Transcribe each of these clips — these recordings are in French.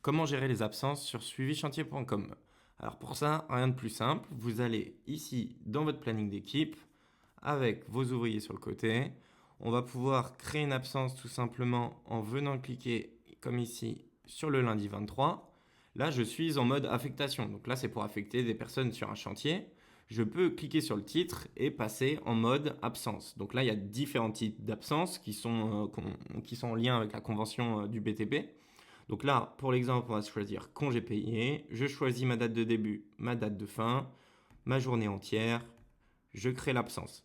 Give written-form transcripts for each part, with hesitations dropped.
Comment gérer les absences sur suivichantier.com? Alors pour ça, rien de plus simple, vous allez ici dans votre planning d'équipe avec vos ouvriers sur le côté. On va pouvoir créer une absence tout simplement en venant cliquer comme ici sur le lundi 23. Là, je suis en mode affectation. Donc là, c'est pour affecter des personnes sur un chantier. Je peux cliquer sur le titre et passer en mode absence. Donc là, il y a différents types d'absences qui sont en lien avec la convention du BTP. Donc là, pour l'exemple, on va choisir congé payé. Je choisis ma date de début, ma date de fin, ma journée entière. Je crée l'absence.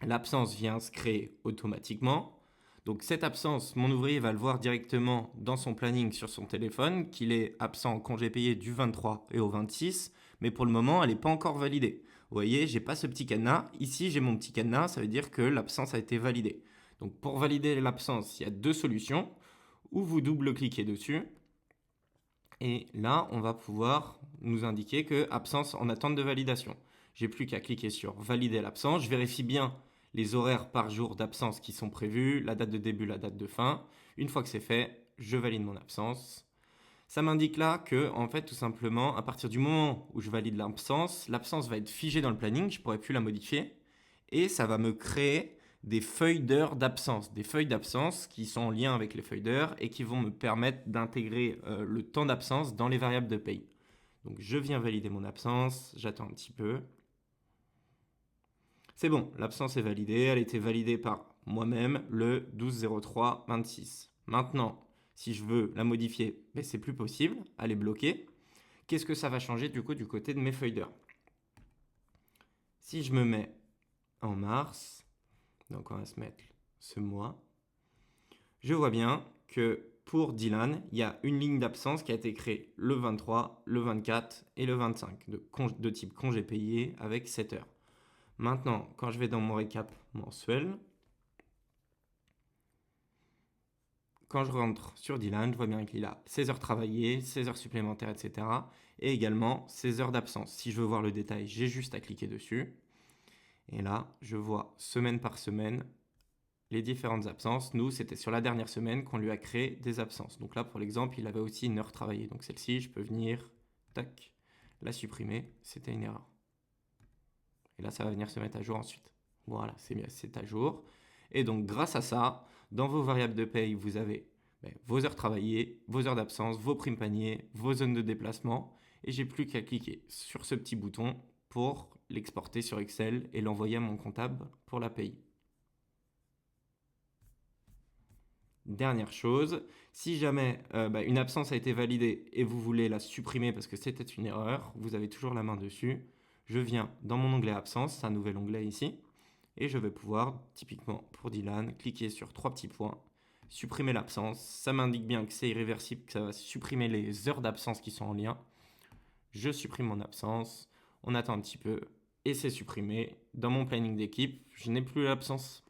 L'absence vient se créer automatiquement. Donc cette absence, mon ouvrier va le voir directement dans son planning sur son téléphone, qu'il est absent en congé payé du 23 et au 26, mais pour le moment, elle n'est pas encore validée. Vous voyez, j'ai pas ce petit cadenas. Ici, j'ai mon petit cadenas, ça veut dire que l'absence a été validée. Donc pour valider l'absence, il y a deux solutions. Ou vous double-cliquez dessus, et là, on va pouvoir nous indiquer que absence en attente de validation. J'ai plus qu'à cliquer sur valider l'absence. Je vérifie bien les horaires par jour d'absence qui sont prévus, la date de début, la date de fin. Une fois que c'est fait, je valide mon absence. Ça m'indique là que, en fait, tout simplement, à partir du moment où je valide l'absence va être figée dans le planning, je ne pourrai plus la modifier, et ça va me créer des feuilles d'heures d'absence, des feuilles d'absence qui sont en lien avec les feuilles d'heures et qui vont me permettre d'intégrer le temps d'absence dans les variables de paye. Donc je viens valider mon absence, j'attends un petit peu. C'est bon, l'absence est validée, elle a été validée par moi-même le 12-03-26. Maintenant, si je veux la modifier, ben c'est plus possible, elle est bloquée. Qu'est-ce que ça va changer du coup du côté de mes feuilles d'heures? Si je me mets en mars, donc on va se mettre ce mois, je vois bien que pour Dylan, il y a une ligne d'absence qui a été créée le 23, le 24 et le 25 de type congé payé avec 7 heures. Maintenant, quand je vais dans mon récap mensuel, quand je rentre sur Dylan, je vois bien qu'il a 16 heures travaillées, 16 heures supplémentaires, etc. Et également 16 heures d'absence. Si je veux voir le détail, j'ai juste à cliquer dessus. Et là, je vois semaine par semaine les différentes absences. Nous, c'était sur la dernière semaine qu'on lui a créé des absences. Donc là, pour l'exemple, il avait aussi une heure travaillée. Donc celle-ci, je peux venir, tac, la supprimer. C'était une erreur. Et là, ça va venir se mettre à jour ensuite. Voilà, c'est à jour. Et donc, grâce à ça, dans vos variables de paye, vous avez vos heures travaillées, vos heures d'absence, vos primes paniers, vos zones de déplacement. Et j'ai plus qu'à cliquer sur ce petit bouton pour l'exporter sur Excel et l'envoyer à mon comptable pour la paye. Dernière chose, si jamais une absence a été validée et vous voulez la supprimer parce que c'était une erreur, vous avez toujours la main dessus. Je viens dans mon onglet absence, c'est un nouvel onglet ici, et je vais pouvoir, typiquement pour Dylan, cliquer sur trois petits points, supprimer l'absence. Ça m'indique bien que c'est irréversible, que ça va supprimer les heures d'absence qui sont en lien. Je supprime mon absence, on attend un petit peu, et c'est supprimé. Dans mon planning d'équipe, je n'ai plus l'absence.